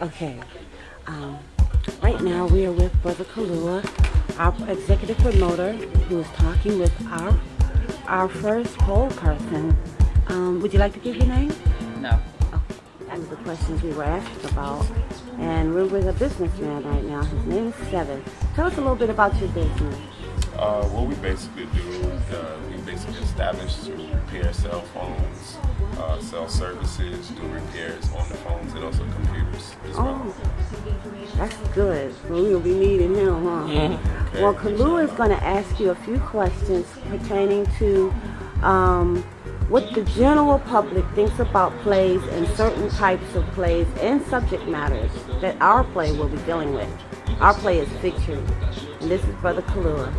Okay. Um, right now we are with Brother Kalua, our executive promoter, who is talking with our first poll person. Would you like to give your name? No. Okay. That was the questions we were asked about. And we're with a businessman right now. His name is Seven. Tell us a little bit about your business. What we basically do is we basically establish to repair cell phones, sell services, do repairs on the phones and also computers as well. Oh, that's good. Well, we'll be needing him, huh? Okay. Well, Kalua is going to ask you a few questions pertaining to what the general public thinks about plays and certain types of plays and subject matters that our play will be dealing with. Our play is fiction, and this is Brother Kalua.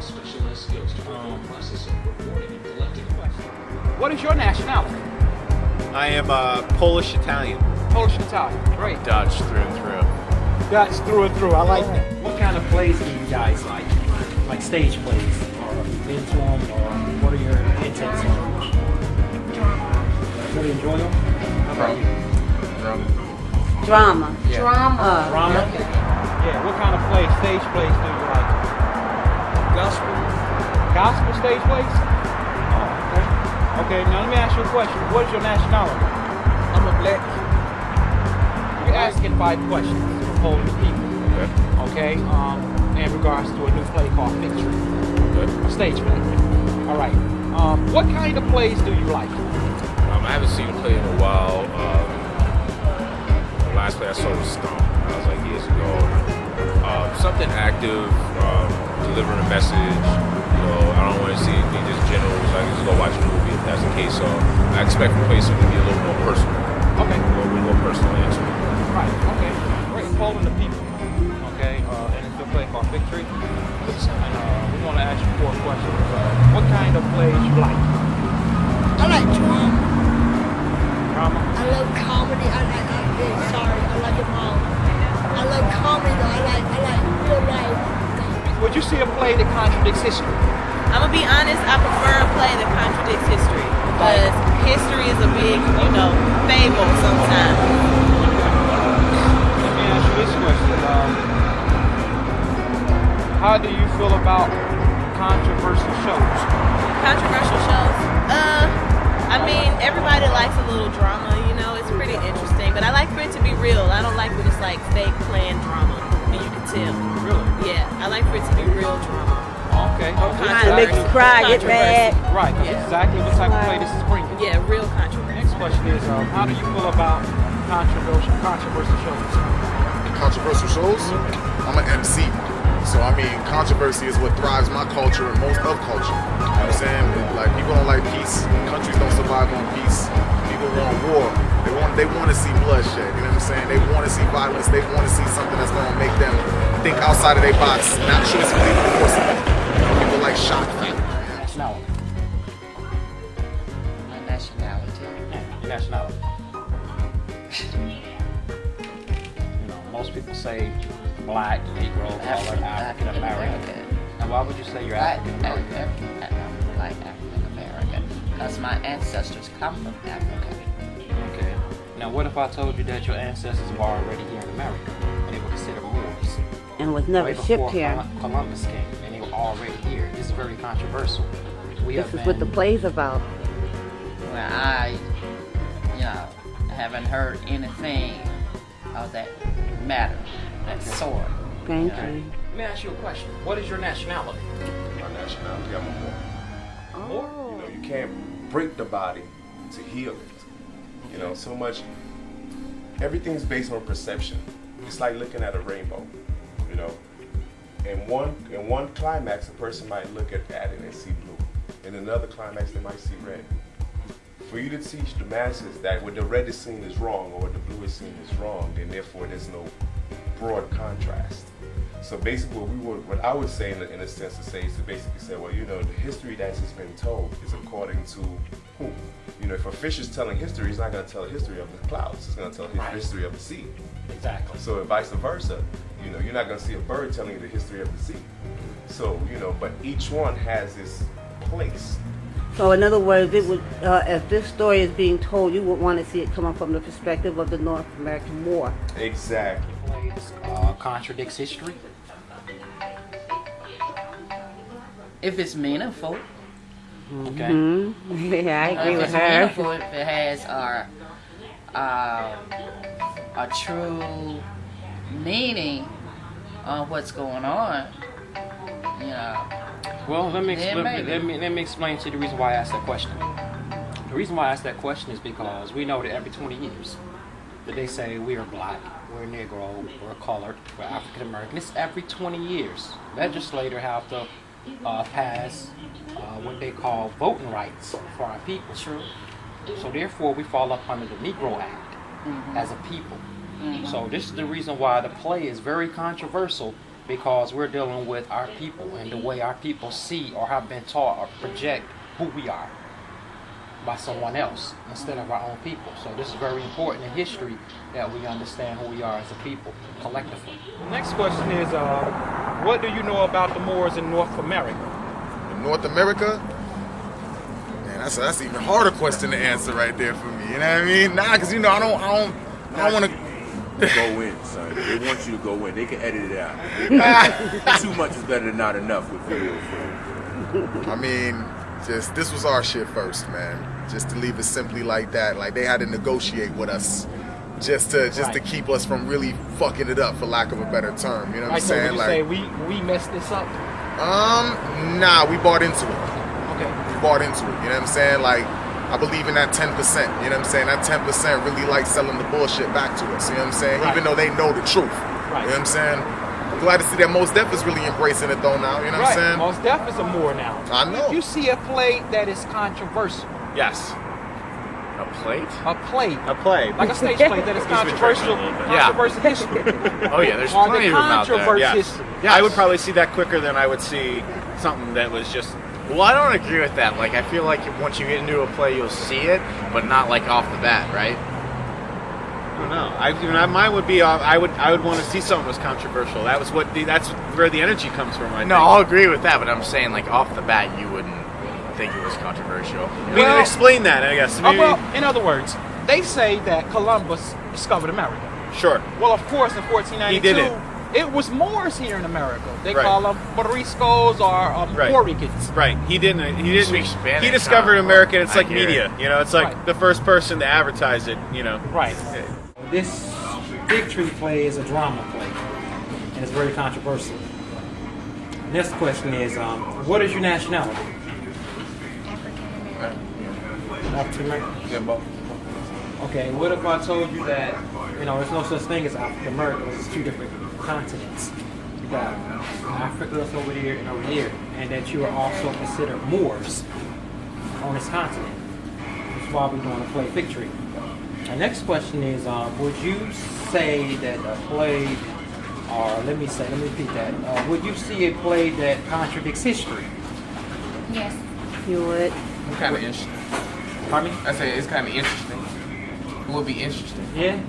What is your nationality? I am Polish Italian. Polish and Italian. Great. Dutch through and through. That's through and through. I like that. What kind of plays do you guys like? Like stage plays, or into them, or what are your intents on them? Really enjoy them? How about you? Drama. Yeah. Drama? Yeah. What kind of plays, stage plays do you like? Gospel. Gospel stage plays? Oh, okay. Okay, now let me ask you a question. What is your nationality? I'm a black. You're asking 5 questions for polling the people. Okay. In regards to a new play called Victory. A stage play. All right. What kind of plays do you like? I haven't seen him play in a while. The last play I saw was Stomp. That was like years ago. Something active, delivering a message. You know, I don't want to see anything just general. So I can just go watch a movie if that's the case. So I expect the play something to be a little more personal. Okay. A little bit more personal into it. Right. Okay. Great. Polling the people. Okay. And it's a play called Victory. And we want to ask you 4 questions. What kind of plays you like? I like drama. Drama. I love comedy. Sorry, I like it all. I love comedy though. I like real life. Would you see a play that contradicts history? I'm gonna be honest, I prefer a play that contradicts history because history is a big, fable sometimes. Let me ask you this question. How do you feel about controversial shows? Controversial shows? Everybody likes a little drama, it's pretty interesting, but I like for it to be real. I don't like when it's like fake planned drama, and you can tell. Really? Yeah, I like for it to be real drama. Okay. Kind of make you cry, get mad. Right, that's exactly what type of play this is bringing. Yeah, real controversy. Next question is, how do you feel about controversial shows? Controversial shows? I'm an MC. So, controversy is what thrives my culture and most of culture. You know what I'm saying? Like, people don't like peace. Countries don't survive on peace. People want war. They want to see bloodshed. You know what I'm saying? They want to see violence. They want to see something that's going to make them think outside of their box, not choicefully, but forcibly. People like shock factor. Nationality. My nationality. Yeah, your nationality. Most people say black, Negro, colored, African American. Now, why would you say you're African American? I'm like African American because my ancestors come from Africa. Okay. Now, what if I told you that your ancestors were already here in America and they were considered Moors? And was never Way shipped before here. Columbus came, and they were already here. This is very controversial. This is what the play's about. Well, I haven't heard anything of that matter, that sort. Thank you. Let me ask you a question. What is your nationality? My nationality, I'm a Moor. Moor? You can't break the body to heal it. So much, everything's based on perception. It's like looking at a rainbow, In one climax, a person might look at it and see blue. In another climax, they might see red. For you to teach the masses that what the red is seen is wrong or what the blue is seen is wrong, then therefore there's no broad contrast. So basically what I would say in a sense to say is to basically say, well, the history that's just been told is according to who? If a fish is telling history, he's not going to tell a history of the clouds. He's going to tell his history of the sea. Exactly. So vice versa, you're not going to see a bird telling you the history of the sea. So, but each one has its place. So in other words, it would, if this story is being told, you would want to see it coming from the perspective of the North American Moor. Exactly. Plays contradicts history. If it's meaningful, Okay. Yeah, I agree if with it's her. meaningful, if it has a true meaning on what's going on, you know. Well, let me Yeah, maybe. let me explain to you the reason why I asked that question. The reason why I asked that question is because we know that every 20 years that they say we are black, we're Negro, we're colored, we're African American. It's every 20 years. Legislators have to pass what they call voting rights for our people. True. So therefore, we fall up under the Negro Act as a people. So this is the reason why the play is very controversial, because we're dealing with our people and the way our people see or have been taught or project who we are by someone else instead of our own people. So this is very important in history that we understand who we are as a people collectively. The next question is, what do you know about the Moors in North America? In North America, man, that's an even harder question to answer right there for me. You know what I mean? Nah, because you know I don't want to. Go in, son. They want you to go in. They can edit it out. Too much is better than not enough with video. I mean, just this was our shit first, man. Just to leave it simply like that. Like they had to negotiate with us, just to keep us from really fucking it up, for lack of a better term. You know what I'm saying? So would you say we messed this up? Nah, we bought into it. Okay. We bought into it. You know what I'm saying? Like, I believe in that 10%. You know what I'm saying? That 10% really like selling the bullshit back to us. You know what I'm saying? Right. Even though they know the truth. Right. You know what I'm saying? I'm glad to see that Mos Def is really embracing it though now. You know what I'm saying? Mos Def is a Moor now. I know. If you see a play that is controversial, Yes. A plate? a play, A play. like a stage play that is controversial, Yeah. controversial history, Oh yeah, there's or plenty the of them out there. controversy Yes. history. Yeah, I would probably see that quicker than I would see something that was just. Well, I don't agree with that. Like, I feel like once you get into a play, you'll see it, but not like off the bat, right? I don't know. Mine would be. I would want to see something that was controversial. That's where the energy comes from. I No, think. I'll agree with that, but I'm saying like off the bat, you wouldn't think it was controversial. I mean, explain that. I guess. Maybe, well, in other words, they say that Columbus discovered America. sure. Well, of course, in 1492, He did it. It was Moors here in America. They Right. call them Moriscos or Right. Puerto Ricans. Right. He didn't. He didn't. speak Spanish, He discovered huh? America. It's I like hear media. it. You know, it's like Right. the first person to advertise it. You know. Right. This Fig Tree play is a drama play, and it's very controversial. Next question is, what is your nationality? African American. Yeah, both. Okay, what if I told you that, you know, there's no such thing as African Americans, it's two different continents. You got Africa that's over there and over here, and that you are also considered Moors on this continent. That's why we're doing a play Fig Tree. The next question is, would you say that a play, or let me repeat that, would you see a play that contradicts history? Yes. You would. Kind of interesting. Pardon me? I say it's kind of interesting. It would be interesting. Yeah?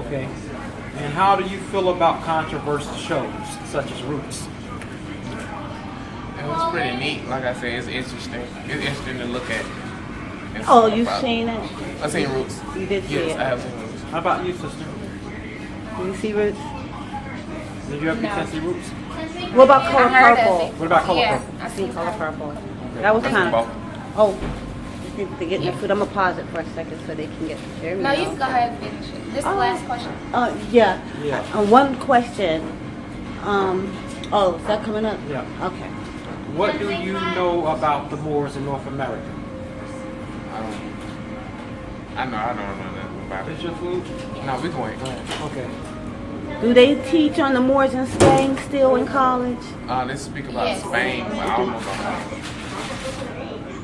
Okay. And how do you feel about controversial shows, such as Roots? It was pretty neat. Like I said, it's interesting. It's interesting to look at. and Oh, see you've about. seen it? I've seen Roots. You did see Yes, it. I have seen Roots. How about you, sister? Did you see Roots? Did you ever get to see Roots? What about Color I heard of Purple? it. What about Color Yeah, Purple? I I seen seen Color Color Purple. That was I've seen kind both. of. Oh, you need to get their food. I'm gonna pause it for a second so they can get the share. No, you can go ahead and finish it. This is the last question. Yeah. Yeah. One question. Oh, is that coming up? Yeah. Okay. What do you know about the Moors in North America? I don't know nothing about Is it. your food? No, we going. Okay. Do they teach on the Moors in Spain still in college? They speak about Yes. Spain, but I don't know about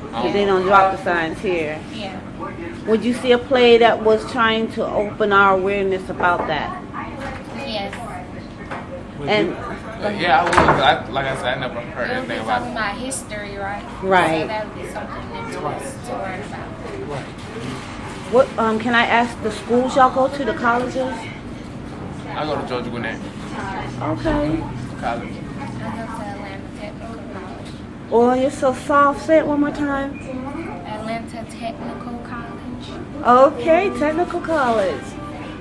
Because they don't drop the signs here. Yeah. Would you see a play that was trying to open our awareness about that? Yes. And Yeah, I would. 'Cause like I said, I never heard We'll be anything about talking it. about history, right? Right. So that would be something new to us to learn about. what? Can I ask the schools y'all go to, the colleges? I go to Georgia Gwinnett Okay. College. I go to Atlanta Technical College. Oh, you're so soft. Say it one more time. technical college. Okay, technical college.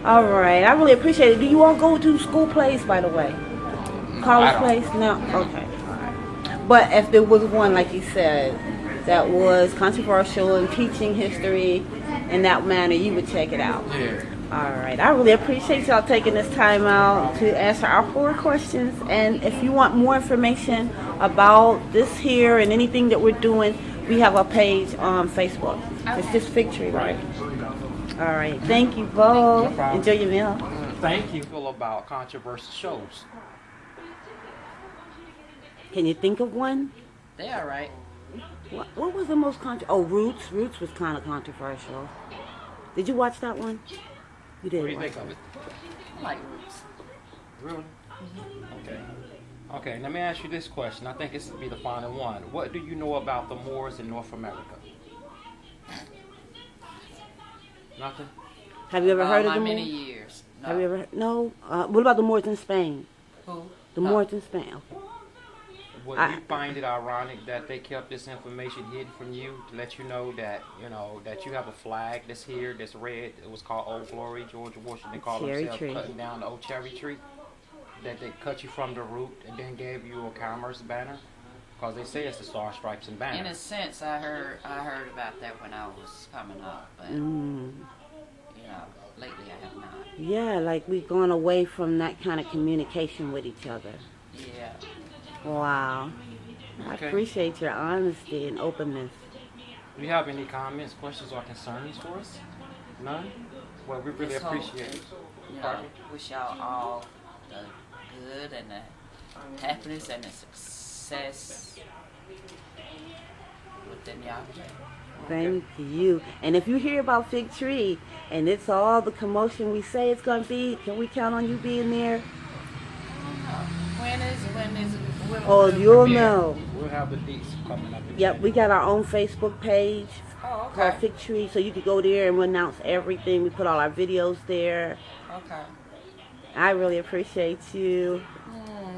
All right, I really appreciate it. Do you all go to school plays, by the way? College plays? No? Okay. But if there was one, like you said, that was controversial in teaching history in that manner, you would check it out. Yeah. All right. I really appreciate y'all taking this time out to answer our 4 questions. And if you want more information about this here and anything that we're doing, we have a page on Facebook. It's just Fig Tree, right? All right. Thank you both. Enjoy your meal. Thank you. Feel about controversial shows. Can you think of one? They all right. What was the most Oh, Roots. Roots was kind of controversial. Did you watch that one? You did. What do you think of it? I like Roots. Really? Okay. Okay, let me ask you this question. I think this will be the final one. What do you know about the Moors in North America? Nothing? Have you ever heard of How the many Moors? years? No. Have you ever heard? No. What about the Moors in Spain? Who? The Moors in Spain. Okay. Would you find it ironic that they kept this information hidden from you to let you know that you have a flag that's here, that's red? It was called Old Glory. George Washington called himself cutting down the old cherry tree. That they cut you from the root and then gave you a commerce banner, because they say it's the Star Stripes and Banner. In a sense, I heard about that when I was coming up, but lately I have not. Yeah, like we've gone away from that kind of communication with each other. Yeah. Wow. I Okay. appreciate your honesty and openness. Do you have any comments, questions, or concerns for us? None? Well, we really Just hope, appreciate it. Wish y'all all the good and the happiness and the success within y'all. Thank you. And if you hear about Fig Tree and it's all the commotion we say it's going to be, can we count on you being there? When is it? Oh, you'll know. We'll have the dates coming up. Yep, we got our own Facebook page Oh, called okay. Fig Tree, so you can go there and we'll announce everything. We put all our videos there. Okay. I really appreciate you.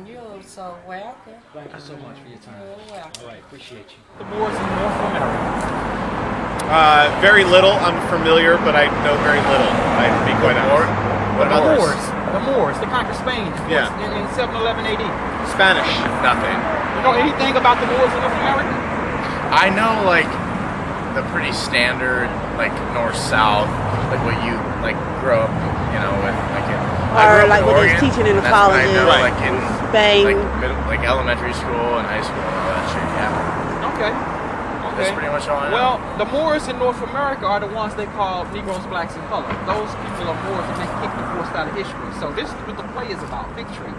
You're so welcome. Thank you so much for your time. You're welcome. All right, appreciate you. The Moors in North America. Very little. I'm familiar, but I know very little. I'd be quite honest. What about The this? Moors. The Moors. They conquered Spain. Yeah. In 711 AD. Spanish. Nothing. You know anything about the Moors in North America? I know like the pretty standard like north-south, like what you like grew up, with like in. Or like what he's teaching in the colleges, I know, like in Spain. like elementary school and high school and all that shit. Yeah. Okay. That's pretty much all I know. Well, the Moors in North America are the ones they call Negroes, Blacks, and Color. Those people are Moors and they kick the forced out of history. So this is what the play is about, Fig Tree.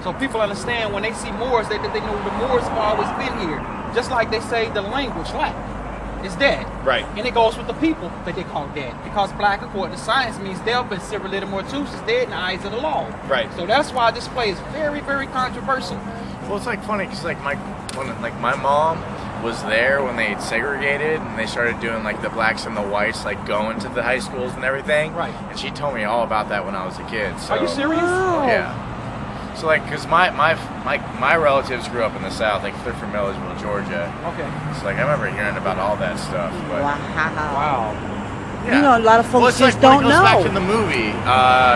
So people understand when they see Moors, they know the Moors have always been here. Just like they say the language, Latin, is dead. Right. And it goes with the people that they call dead. Because black, according to science, means dead, but Civilita Mortuus is dead in the eyes of the law. Right. So that's why this play is very, very controversial. Well, it's like funny because like my mom was there when they segregated and they started doing like the blacks and the whites like going to the high schools and everything. Right. And she told me all about that when I was a kid. So, Are you serious? Yeah. So like, cause my relatives grew up in the South, like they're from Milledgeville, Georgia. Okay. So like I remember hearing about all that stuff. But, Wow. Yeah. You know, a lot of folks well, it's just like when don't it goes know. back to the movie,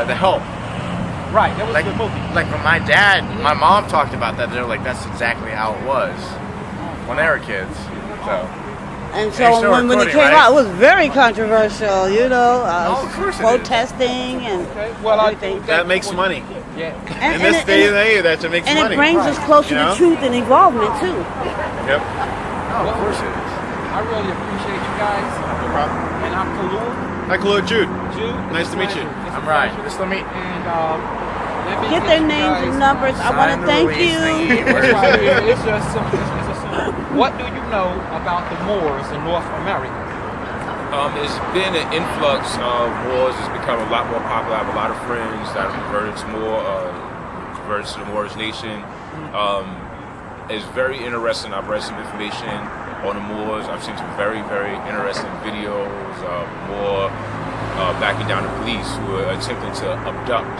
The Help. Right, that was like, a good movie. Like when my mom talked about that, they're like, that's exactly how it was when they were kids. So. And so when it came out, it was very controversial, of course it is. protesting and everything. That makes money. Yeah. In this day and age, that makes and money. it brings us closer to truth and involvement, too. Yep. Oh, of course it is. I really appreciate you guys. No problem. And I'm Khalil. Hi, Khalil. Jude. Jude. Nice to meet you. I'm Ryan. Nice to meet. And let me Get their names and numbers. I want to thank you. That's right. It's just simple. It's simple. What do you know about the Moors in North America? There's been an influx of Moors. It's become a lot more popular. I have a lot of friends that have converted to the Moorish nation. It's very interesting. I've read some information on the Moors. I've seen some very, very interesting videos of Moor backing down the police who were attempting to abduct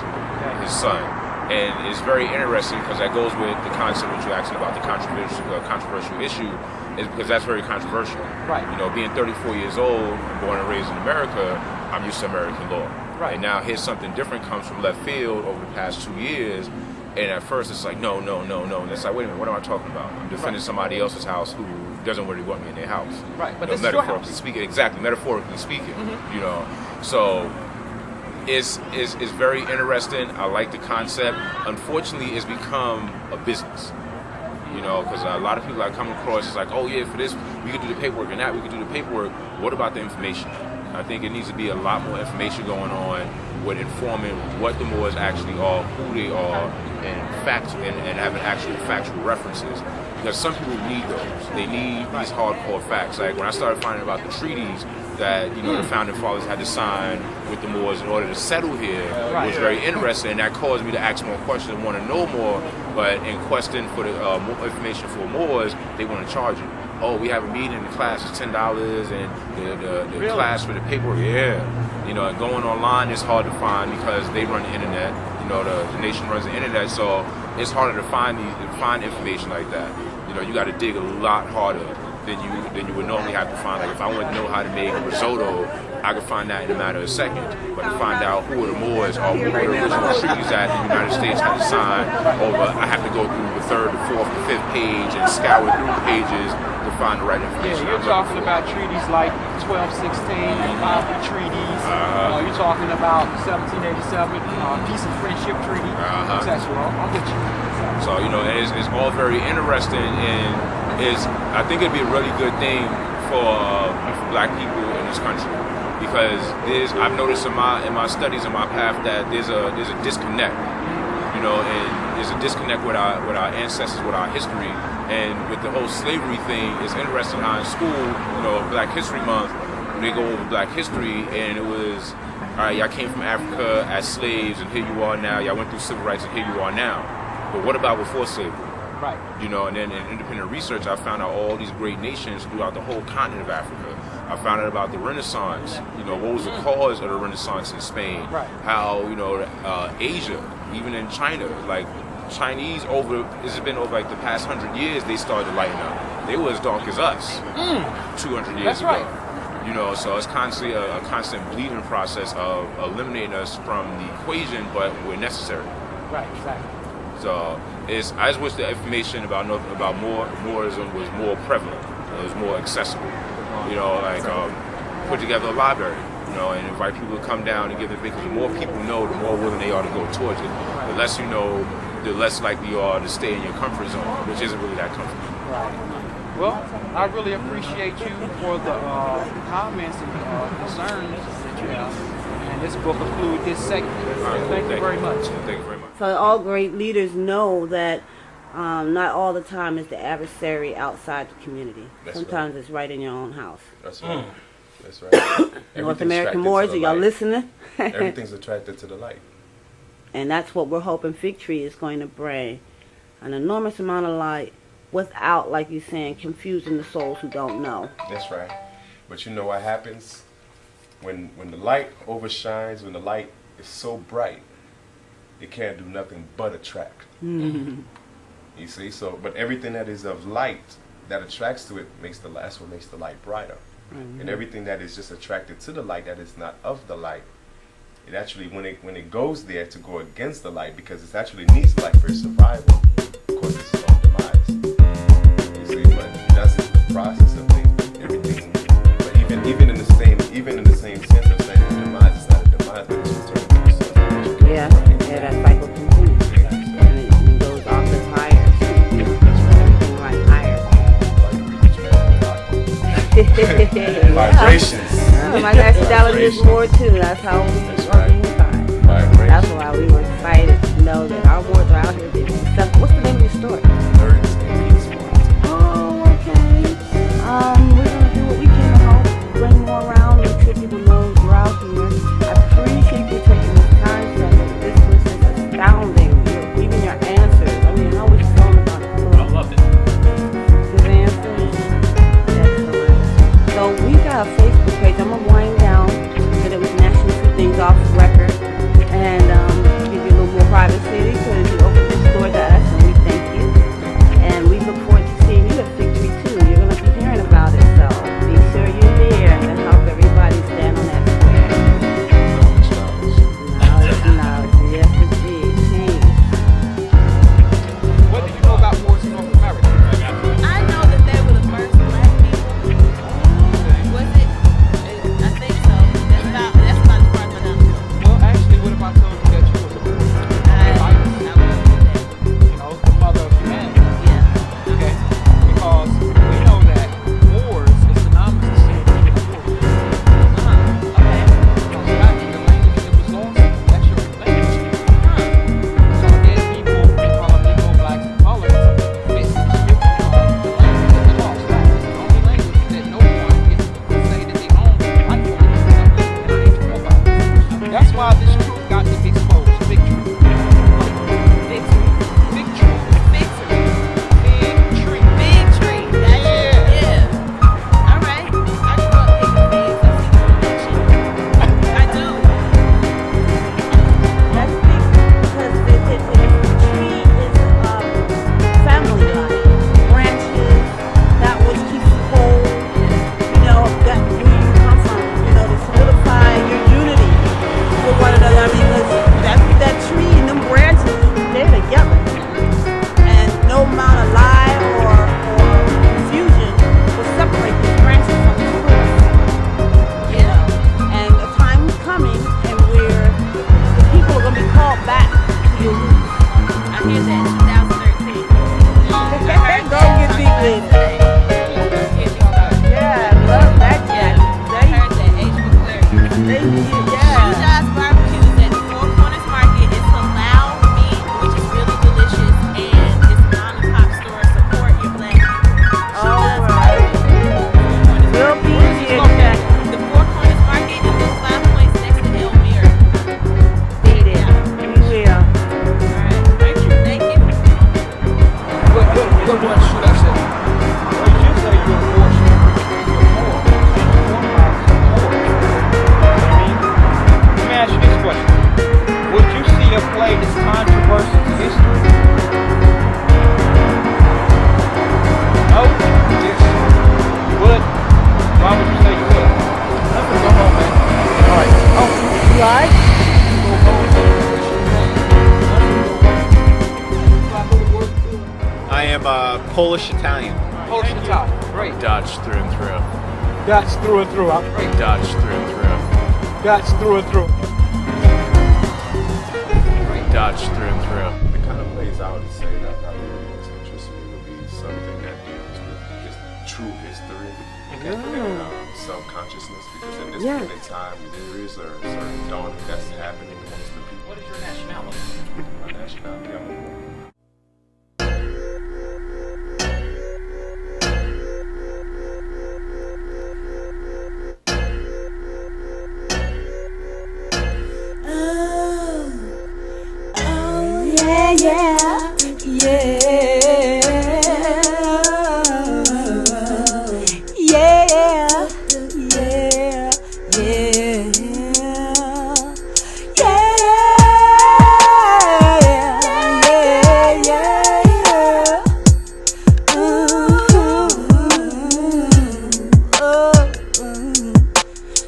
his son. And it's very interesting because that goes with the concept that you're asking about, the controversial issue is because that's very controversial. Right. You know, being 34 years old and born and raised in America, I'm used to American law. Right. And now here's something different comes from left field over the past 2 years. And at first it's like, no. And it's like, wait a minute, what am I talking about? I'm defending somebody else's house who doesn't really want me in their house. Right, but you know, this is your metaphorically house. speaking. Exactly, metaphorically speaking. You know, so it's very interesting. I like the concept. Unfortunately, it's become a business. You know, because a lot of people I come across is like, oh yeah, for this we could do the paperwork, and that we could do the paperwork. What about the information? I think it needs to be a lot more information going on with informing what the Moors actually are, who they are, and having actual factual references. Because some people need those. They need these hardcore facts. Like when I started finding about the treaties that, you know, the founding fathers had to sign with the Moors in order to settle here, was very interesting, and that caused me to ask more questions and want to know more. But in question for the more information for Moors, they want to charge you. Oh, we have a meeting in the class, it's $10, and the class for the paperwork, you know, and going online is hard to find because they run the internet. You know, the nation runs the internet, so it's harder to find information like that. You know, you got to dig a lot harder than you would normally have to find. Like if I wanted to know how to make risotto, I could find that in a matter of seconds. But to find out who are the Moors or who are the original treaties that the United States had to sign over, I have to go through the third, the fourth, the fifth page and scour through pages to find the right information. Yeah, you're talking about treaties like 1216, the Bible treaties. You're talking about 1787, Peace and Friendship Treaty, etc. I'm with you. So, you know, it's all very interesting, and I think it'd be a really good thing for black people in this country, because I've noticed in my studies in my path that there's a disconnect, you know, and there's a disconnect with our ancestors, with our history, and with the whole slavery thing. It's interesting how in school, you know, Black History Month, they go over Black history, and it was, all right, y'all came from Africa as slaves, and here you are now. Y'all went through civil rights, and here you are now. But what about before slavery? Right. You know, and then in independent research, I found out all these great nations throughout the whole continent of Africa. I found out about the Renaissance. You know, what was the cause of the Renaissance in Spain? Right. How, you know, Asia, even in China, like Chinese it's been over like the past 100 years, they started to lighten up. They were as dark as us 200 years That's ago. right. You know, so it's constantly a constant bleeding process of eliminating us from the equation, but we're necessary. Right, exactly. So I just wish the information about Moorism was more prevalent. It was more accessible. You know, like put together a library, you know, and invite people to come down and give it, because the more people know, the more willing they are to go towards it. The less you know, the less likely you are to stay in your comfort zone, which isn't really that comfortable. Right. Well, I really appreciate you for the comments and concerns that you have. And this book concludes this segment. Thank you very much. Thank you very much. So all great leaders know that not all the time is the adversary outside the community. That's Sometimes it's right in your own house. That's right. That's right. North American Moors, are y'all listening? Everything's attracted to the light. And that's what we're hoping Fig Tree is going to bring. An enormous amount of light without, like you're saying, confusing the souls who don't know. That's right. But you know what happens? When the light overshines, when the light is so bright, it can't do nothing but attract. Mm-hmm. You see? So, but everything that is of light that attracts to it that's what makes the light brighter. Mm-hmm. And everything that is just attracted to the light that is not of the light, it actually, when it goes there to go against the light, because it actually needs light for its survival, of course it's its own demise. You see, but that's the process of everything. But even in the same sense of saying demise, it's not a demise, but it's returning to the sun. Yeah, that cycle continues. And it goes off as higher. Everything right higher. Vibrations. My nationality is more too. That's how we are being defined. That's why we were excited to know that our Moors are out here doing stuff. What's the name of your story? Oh, okay. We're gonna do what we can to help bring more around, make sure people know we're out here. I appreciate you taking this time, Sam. This was just astounding. Even your answers. I mean, how was you feeling about it? I loved it. Good answers. Excellent. So we got a Facebook page. I'm gonna wind down so that we can actually see things off find this controversy to history? No? Yes. You would? Why would you say you would? I'm gonna go home, man. Alright. Oh, you alright? Go home. I am Polish Italian. Polish Italian. Great. Dutch through and through. Dutch through and through. Great. Dutch through and through. Dutch through and through. Dutch through and through. The kind of plays I would say that probably most interests me would be something that deals with just true history and self-consciousness, because in this point in time, there is a certain dawning that's happening amongst the people. What is your nationality? My nationality, I'm a Moor.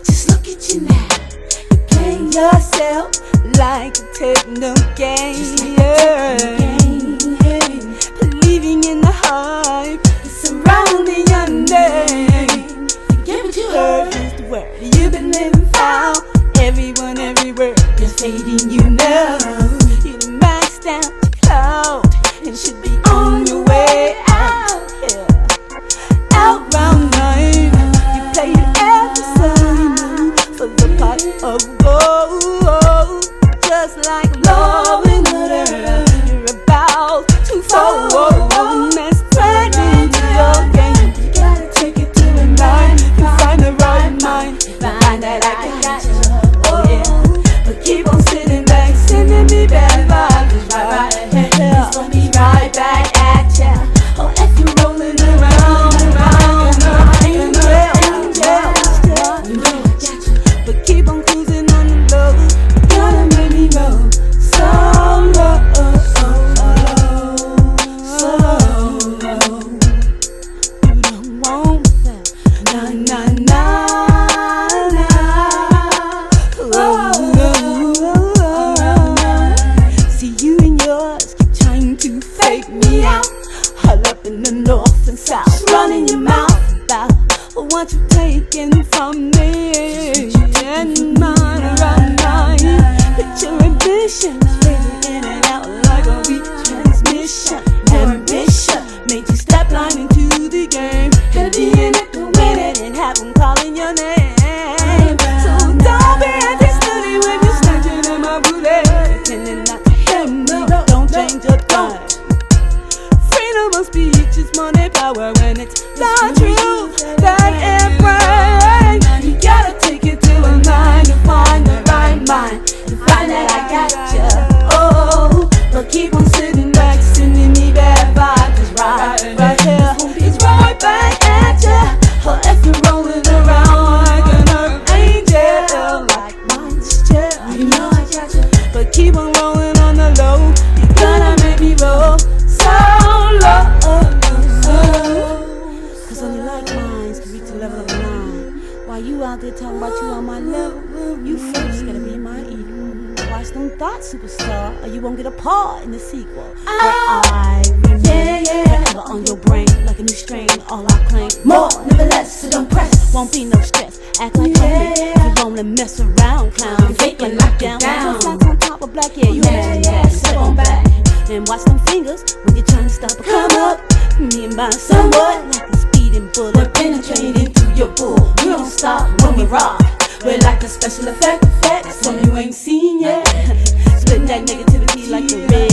Just look at you now. You're playing yourself like a techno game. Believing in the hype surrounding your name. Forget what you heard is the word you've been living foul. Everyone, everywhere is hating you now. You done maxed out your cloud and should be on your way out. Yeah. Out round 9. You played every song you knew for the pot of gold. Just like love and murder, you're about to fall. That's right into your game. You gotta take it to the 9. You find the right mind, find that I got you. Oh yeah, but keep on sitting back, sending me bad vibes. Right, it's gonna be right back at ya. Oh, if you're rolling around, but keep on cruising on the low. You gotta make me roll so low, so low. You don't want that, nah, nah, nah, nah. Oh, see you and yours keep trying to fake me out. All up in the north and south, running your mouth about what you've taken from me. And mine around 9. But your ambitions fading in and out like a weak transmission. Ambition made you step line into the game. Gotta be in it to win it and have them calling your name. So don't be anti-study when you're snatching in my booty. Pretending not to hear me, don't change your tone. Freedom of speech is money power when it's not true. That it brings. You gotta take it to a 9 to find the right mind, to find that I got ya. Oh, but keep on sitting back, sending me bad vibes. It's right here, it's right back at ya. Or if you're rolling around like an archangel, like monster, you know I got ya. But keep on rolling on the low. You gotta make me roll so low. Cause only like minds can reach the level of 9. While you out there talking about you on my level, you first gotta be my equal. Watch them thoughts, superstar, or you won't get a part in the sequel. Where I remain forever on your brain like a new strain. All I claim more, never less, so don't press. Won't be no stress. Act like homie, you wanna mess around, clown. Fake and knock down. Flats on top of black, yeah, you imagine that. Step on back and watch them fingers when you're trying to stop or come up. Me and my somewhat like a speeding bullet penetrating through your bull. We don't stop when we rock. We're like a special effect, something you ain't seen yet. Split that negativity like the red